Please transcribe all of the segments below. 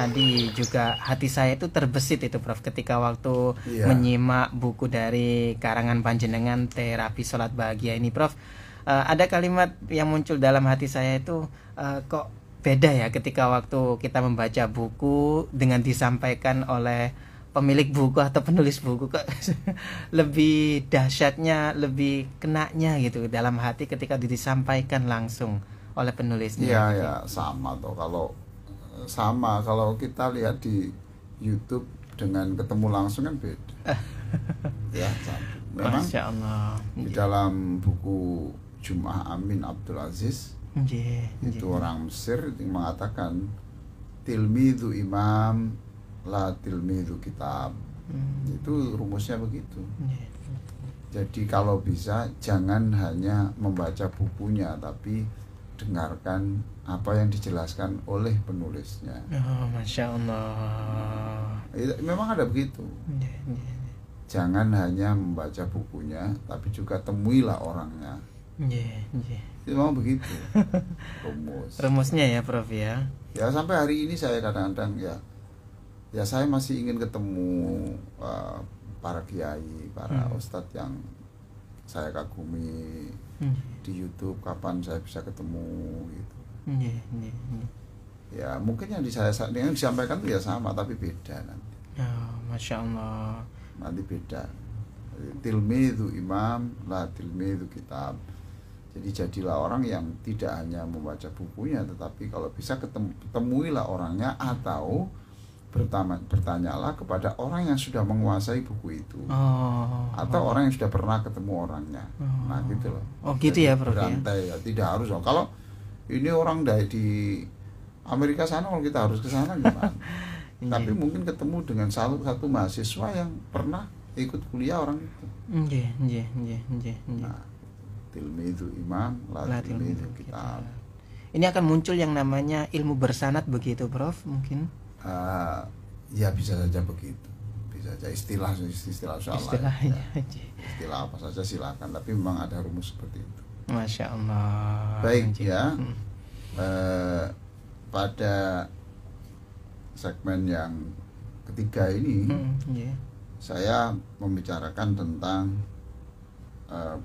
Tadi juga hati saya itu terbesit itu Prof ketika waktu Iya. menyimak buku dari karangan panjenengan Terapi Sholat Bahagia ini Prof. Ada kalimat yang muncul dalam hati saya itu kok beda ya ketika waktu kita membaca buku dengan disampaikan oleh pemilik buku atau penulis buku kok lebih dahsyatnya, lebih kenanya gitu dalam hati ketika disampaikan langsung oleh penulisnya. Iya Gitu. ya, sama kalau kita lihat di YouTube dengan ketemu langsung kan beda. Ya, sama. Memang Masya Allah. di dalam buku Jum'ah Amin Abdul Aziz itu orang Mesir yang mengatakan tilmidhu imam la tilmidhu kitab. Itu rumusnya begitu. Jadi kalau bisa jangan hanya membaca bukunya tapi dengarkan apa yang dijelaskan oleh penulisnya. Oh, Masya Allah. Memang ada begitu. Jangan hanya membaca bukunya tapi juga temuilah orangnya. Itu memang begitu Rumusnya ya Prof ya. Ya sampai hari ini saya kadang-kadang ya saya masih ingin ketemu para kiai, para ustadz yang saya kagumi di YouTube. Kapan saya bisa ketemu gitu. Ya mungkin yang disampaikan itu ya sama tapi beda nanti. Oh, Masya Allah. Nanti beda. Tilmidhu imam la tilmidhu kitab. Jadi jadilah orang yang tidak hanya membaca bukunya tetapi kalau bisa ketemuilah orangnya atau bertanyalah kepada orang yang sudah menguasai buku itu. Atau orang yang sudah pernah ketemu orangnya. Nah gitu loh. Oh gitu ya Prof ya. Berantai ya, tidak harus loh. Kalau ini orang di Amerika sana kalau kita harus ke sana gimana? Tapi mungkin ketemu dengan satu mahasiswa yang pernah ikut kuliah orang itu. Nah, tilmidhu imam la tilmidhu kitab. Ini akan muncul yang namanya ilmu bersanad begitu Prof mungkin. Ya bisa saja begitu, bisa saja istilah Istilahnya ya. Istilah apa saja silakan, tapi memang ada rumus seperti itu. Masya Allah. Baik ya. Pada segmen yang ketiga ini saya membicarakan tentang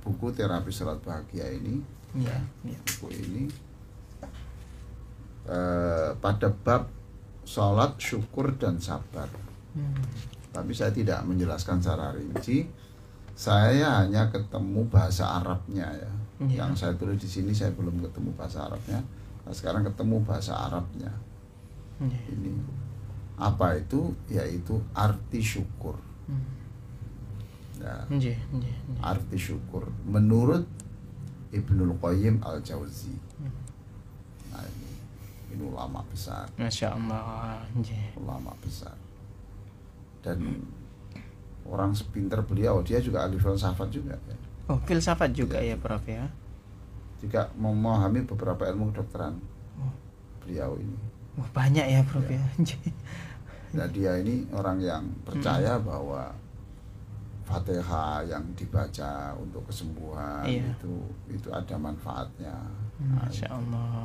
buku Terapi Sholat Bahagia ini. Buku ini pada bab sholat, syukur dan sabar. Tapi saya tidak menjelaskan secara rinci. Saya hanya ketemu bahasa Arabnya ya. Yang saya tulis di sini saya belum ketemu bahasa Arabnya. Nah, sekarang ketemu bahasa Arabnya. Ini apa itu? Yaitu arti syukur. Ya. Arti syukur menurut Ibnul Qayyim Al-Jauzi. Nah, ini ulama besar. Masya Allah. Ulama besar. Dan orang sepinter beliau, dia juga ahli filsafat juga ya. Oh, filsafat juga ya Prof ya. Juga memahami beberapa ilmu kedokteran. Beliau ini. Banyak ya Prof ya. Nah, dia ini orang yang percaya bahwa Fatihah yang dibaca untuk kesembuhan itu ada manfaatnya. Masya Allah.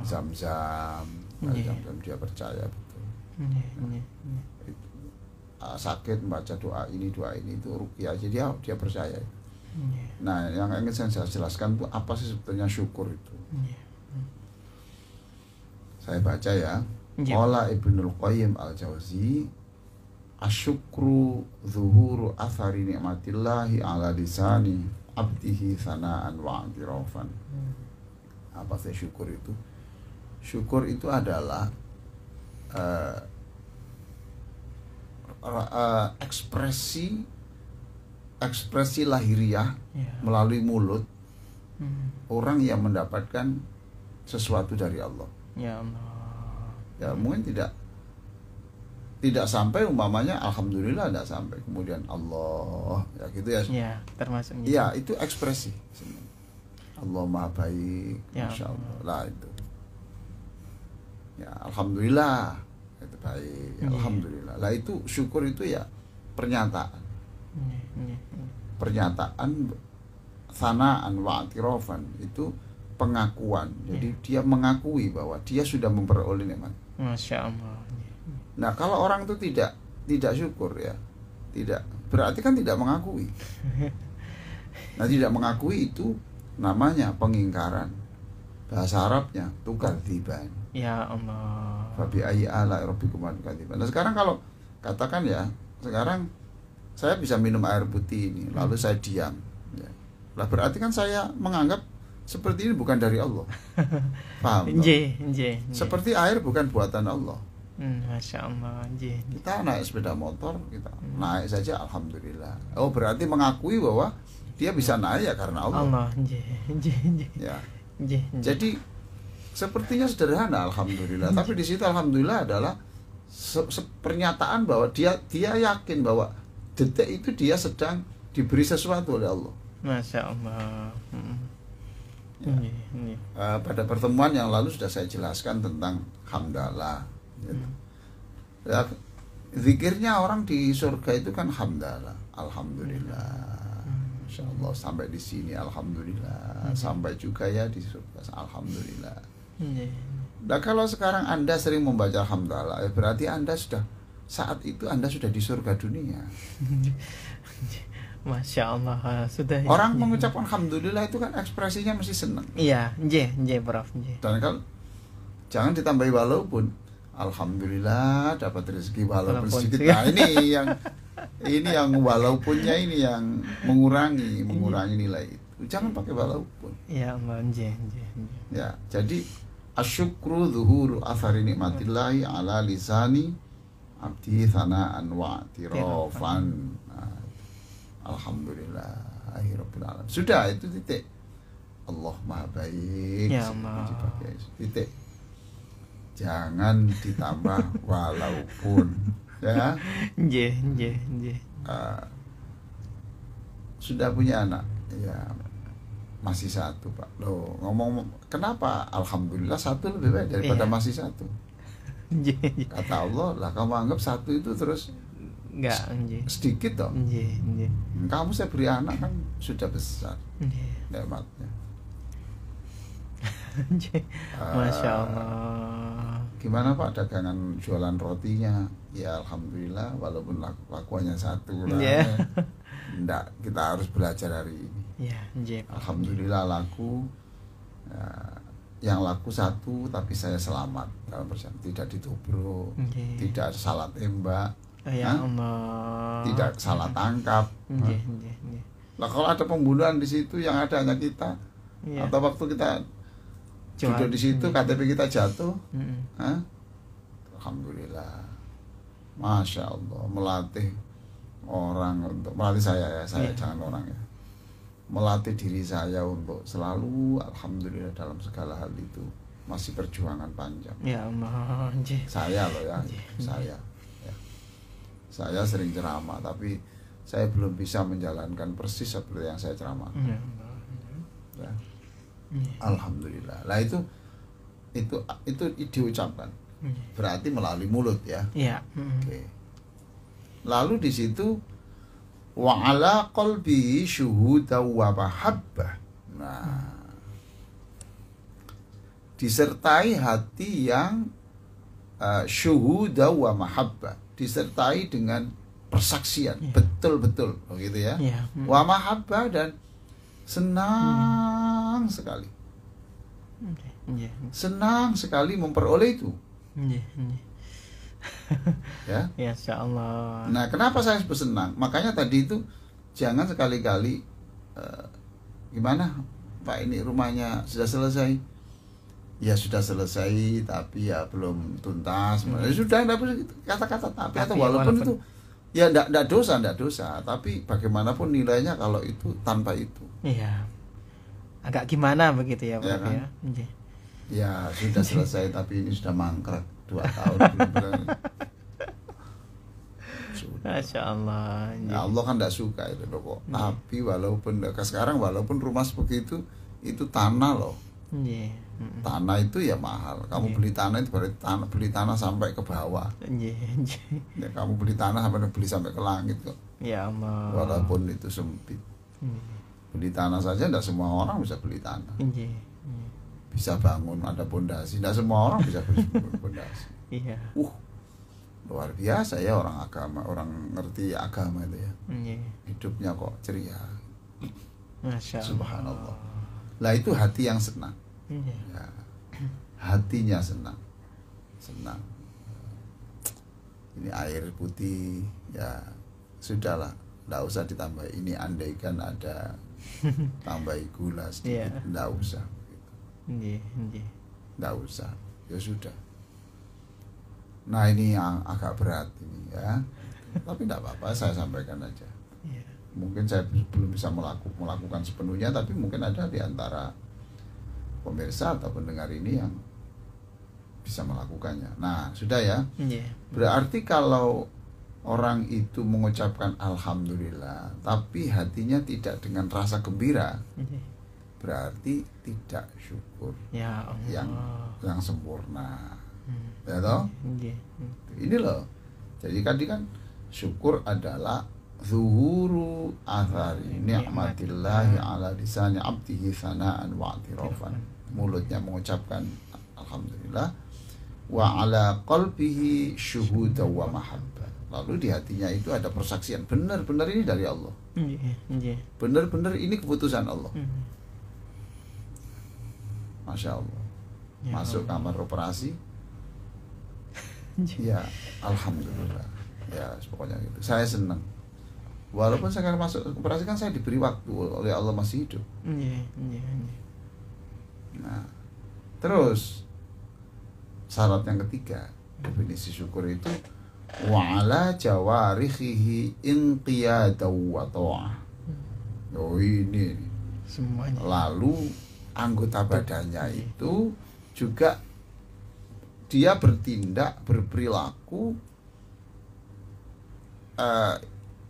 Zam-zam, zam-zam dia percaya betul. Sakit membaca doa ini itu ruqyah, jadi dia percaya. Nah, yang ingin saya jelaskan itu apa sih sebetulnya syukur itu. Saya baca ya. Qala Ibnul Qayyim Al-Jauzi, asyukru zuhuru athari ni'matillahi ala lisani abdihi sana'an wa i'tirafan. Apa sih syukur itu? Syukur itu adalah ekspresi lahiriah melalui mulut orang yang mendapatkan sesuatu dari Allah. Ya Allah. Ya mungkin tidak sampai umpamanya alhamdulillah tidak sampai, kemudian Allah ya gitu ya. Ya, termasuk gitu. Ya, itu ekspresi. Allah Maha Baik, ya, Masya Allah lah itu. Ya, alhamdulillah itu baik. Ya, alhamdulillah. Lah itu syukur itu ya pernyataan. Pernyataan sanaan wa atirofan itu pengakuan. Jadi dia mengakui bahwa dia sudah memperoleh nikmat. Masya Allah. Nah, kalau orang itu tidak syukur ya, tidak berarti kan tidak mengakui. Nah, tidak mengakui itu namanya pengingkaran. Bahasa Arabnya tukadziban. Ya Allah. Fabi ayyi ala rabbikum tukadziban. Nah, sekarang kalau katakan ya, sekarang saya bisa minum air putih ini, lalu saya diam. Ya. Lah berarti kan saya menganggap seperti ini bukan dari Allah. Paham? Seperti air bukan buatan Allah. Masya Allah. Kita naik sepeda motor, kita naik saja alhamdulillah. Oh, berarti mengakui bahwa dia bisa naik ya karena Allah. Ya. Jadi sepertinya sederhana alhamdulillah, tapi di situ alhamdulillah adalah pernyataan bahwa dia yakin bahwa detik itu dia sedang diberi sesuatu oleh Allah. Masya Allah. Ya. Pada pertemuan yang lalu sudah saya jelaskan tentang hamdalah. Ya, zikirnya orang di surga itu kan hamdalah, alhamdulillah, Masya Allah, sampai di sini alhamdulillah, sampai juga ya di surga alhamdulillah. Nah, kalau sekarang Anda sering membaca hamdalah, ya berarti Anda sudah saat itu Anda sudah di surga dunia. Masya Allah, sudah. Orang mengucapkan alhamdulillah itu kan ekspresinya mesti senang. Iya, Prof. Dan kalau jangan ditambahi walaupun. Alhamdulillah dapat rezeki walaupun sedikit. Nah, ini yang walaupunnya ini yang mengurangi nilai itu. Jangan pakai walaupun. Ya Allah, Ya, jadi asyukru zuhuru athari nikmatillahi ala lisani abdi thana'an wa tirofan. Nah, alhamdulillahirabbil alamin. Sudah, itu titik. Allah Maha Baik. Ya Allah. Titik. Jangan ditambah walaupun, ya. Sudah punya anak, ya masih satu, Pak. Loh, ngomong kenapa? Alhamdulillah satu lebih baik daripada masih satu. Kata Allah, lah kamu anggap satu itu terus sedikit toh. Kamu saya beri anak kan sudah besar nikmatnya. Masya Allah. Gimana Pak dagangan jualan rotinya? Ya alhamdulillah, walaupun laku hanya satu lah. Enggak, kita harus belajar hari ini. Alhamdulillah laku. Yang laku satu, tapi saya selamat dalam perjalanan, tidak ditubruk, tidak salah tembak, tidak salah tangkap. Lah kalau ada pembunuhan di situ yang ada hanya kita, atau waktu kita duduk di situ KTP kita jatuh, alhamdulillah, masya Allah, melatih saya jangan orang ya, melatih diri saya untuk selalu alhamdulillah dalam segala hal itu. Masih perjuangan panjang. Ya Allah. Saya loh ya, saya sering ceramah, tapi saya belum bisa menjalankan persis seperti yang saya ceramah. Ya. Alhamdulillah. Lah itu diucapkan. Berarti melalui mulut ya. Oke. Lalu di situ wa ala qalbi syuhuda wa mahabbah. Nah, disertai hati yang syuhuda wa mahabbah, disertai dengan persaksian, betul-betul begitu ya. Wa mahabbah, dan senang sekali. Senang sekali memperoleh itu. Ya. Insya Allah. Nah, kenapa saya sebut senang? Makanya tadi itu jangan sekali-kali gimana Pak, ini rumahnya sudah selesai. Ya sudah selesai, tapi ya belum tuntas. Sudah, kata-kata tapi atau walaupun itu ya enggak dosa, tapi bagaimanapun nilainya kalau itu tanpa itu. Iya. Agak gimana begitu ya, Pak ya. Kan? Ya sudah selesai tapi ini sudah mangkrak 2 tahun. Masya Allah. Nah, Allah kan tidak suka itu kok. Tapi walaupun sekarang walaupun rumah seperti itu tanah loh. Tanah itu ya mahal. Kamu beli tanah itu berarti beli tanah sampai ke bawah. Ya, kamu beli tanah sampai ke langit kok. Ya Allah. Walaupun itu sempit. Beli tanah saja tidak semua orang bisa beli tanah. Bisa bangun, ada pondasi. Tidak semua orang bisa beli pondasi. luar biasa ya orang agama, orang ngerti agama itu ya. Hidupnya kok ceria. Masya Allah. Subhanallah. Lah itu hati yang senang. Ya, hatinya senang. Ini air putih ya sudahlah, nggak usah ditambah. Ini andaikan ada tambah gula sedikit, nggak usah. Nggak usah, ya sudah. Nah ini yang agak berat ini ya, tapi nggak apa-apa, saya sampaikan aja. Mungkin saya belum bisa melakukan sepenuhnya, tapi mungkin ada di antara pemirsa atau pendengar ini yang bisa melakukannya. Nah sudah ya. Berarti kalau orang itu mengucapkan alhamdulillah tapi hatinya tidak dengan rasa gembira, berarti tidak syukur ya yang sempurna. Ya toh? Ini loh. Jadi kan syukur adalah zuhuru athari ni'matillahi ala lisani abdihi sana'an wa i'tirafan. Mulutnya mengucapkan alhamdulillah, wa ala qalbihi syuhuda wa mahabbah. Lalu di hatinya itu ada persaksian, benar-benar ini dari Allah. Benar-benar ini keputusan Allah. Masya Allah. Masuk kamar operasi, ya alhamdulillah. Ya pokoknya gitu. Saya senang. Walaupun saya akan masuk operasi kan saya diberi waktu oleh Allah masih hidup. Nah, terus syarat yang ketiga definisi syukur itu wa'ala jawarikhihi inqiyadaw wa ta'ah. Oh ini semuanya. Lalu anggota badannya itu juga dia bertindak, berperilaku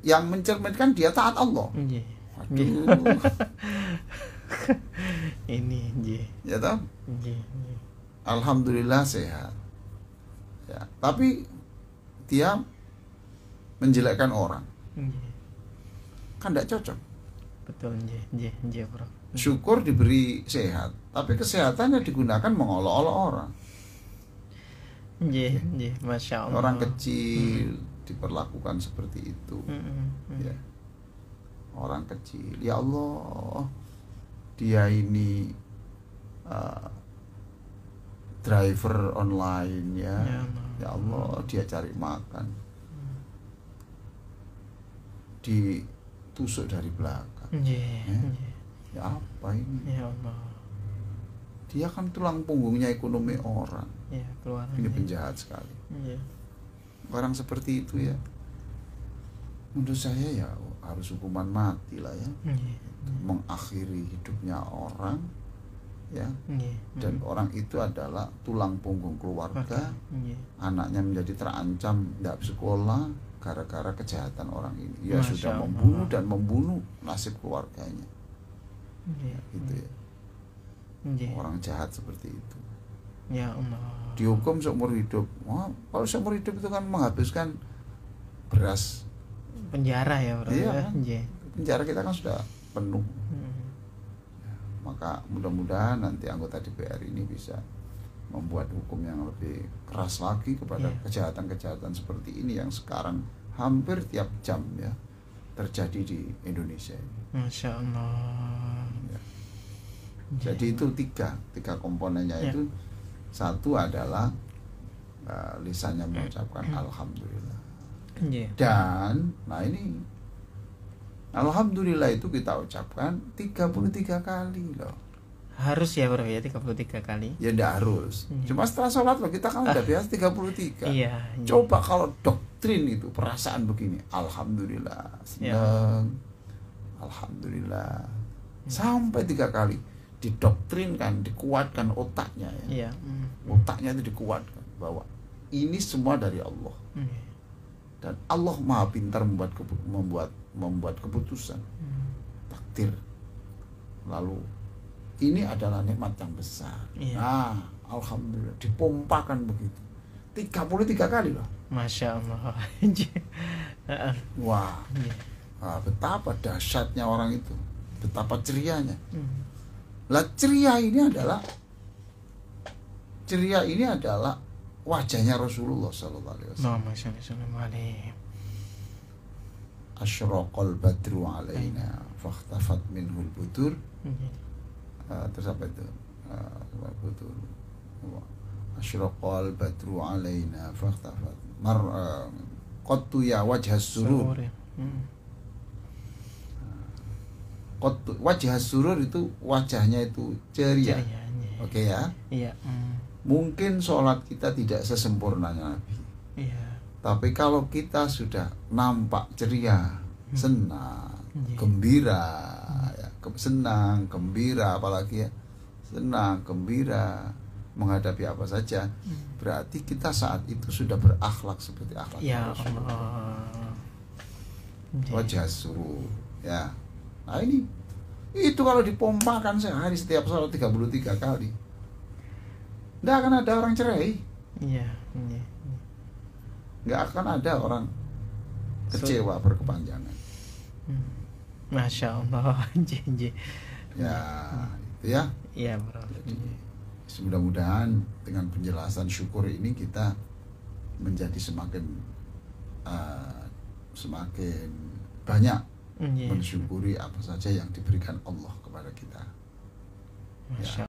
yang mencerminkan dia taat Allah. Waduh. Ini ya toh? Alhamdulillah sehat. Ya, tapi dia menjelekkan orang. Kan tidak cocok. Betul, bro. Syukur diberi sehat, tapi kesehatannya digunakan mengolok-olok orang. Masya Allah. Orang kecil diperlakukan seperti itu. Ya. Orang kecil, ya Allah, dia ini driver online ya. Ya Allah, dia cari makan. Ditusuk dari belakang. Ya apa ini? Ya Allah. Dia kan tulang punggungnya ekonomi orang. Ini penjahat sekali. Orang seperti itu ya, menurut saya ya harus hukuman mati lah ya. Mengakhiri hidupnya orang ya. Dan orang itu adalah tulang punggung keluarga. Anaknya menjadi terancam tidak sekolah gara-gara kejahatan orang ini. Ya sudah membunuh dan membunuh nasib keluarganya. Gitu ya. Orang jahat seperti itu. Ya Allah. Dihukum seumur hidup. Wah, kalau seumur hidup itu kan menghabiskan beras. Penjara ya, bro. Iya. Penjara kita kan sudah penuh. Ya, maka mudah-mudahan nanti anggota DPR ini bisa membuat hukum yang lebih keras lagi kepada kejahatan-kejahatan seperti ini yang sekarang hampir tiap jam ya terjadi di Indonesia ini. Masya Allah. Ya. Jadi itu tiga komponennya itu. Satu adalah lisannya mengucapkan alhamdulillah. Dan nah ini alhamdulillah itu kita ucapkan 33 kali loh. Harus ya bro ya 33 kali. Ya enggak harus. Cuma setelah sholat loh kita kan udah biasa 33. Iya. Coba kalau doktrin itu perasaan begini, alhamdulillah, senang. Alhamdulillah. Sampai 3 kali. Didoktrinkan, dikuatkan otaknya ya. Otaknya itu dikuatkan bahwa ini semua dari Allah. Dan Allah Maha pintar membuat keputusan. Takdir. Lalu ini adalah nikmat yang besar. Nah, alhamdulillah dipompakan begitu. 33 kali loh. Masya Allah. Wah. Betapa dahsyatnya orang itu. Betapa cerianya. Lah ceria ini adalah wajahnya Rasulullah sallallahu alaihi wasallam. Asyraqal badru alaina fakhtafat minhul budur. Terus apa itu? Budur. Asyraqal badru alaina fakhtafat qattu ya wajhas surur. Wajah surur itu wajahnya itu ceria. Oke ya. Iya. Mungkin sholat kita tidak sesempurnanya Nabi. Iya. Tapi kalau kita sudah nampak ceria, senang, gembira, ya, senang, gembira, apalagi ya, senang, gembira menghadapi apa saja, berarti kita saat itu sudah berakhlak seperti akhlak ya Rasulullah. Wajah surur, ya. Nah ini, itu kalau dipompakan sehari setiap sholat 33 kali, nggak akan ada orang cerai. Iya. Nggak akan ada orang kecewa berkepanjangan. Masya Allah. Ya, itu ya. Iya, bro. Jadi, mudah-mudahan dengan penjelasan syukur ini kita menjadi semakin banyak mensyukuri apa saja yang diberikan Allah kepada kita. Masya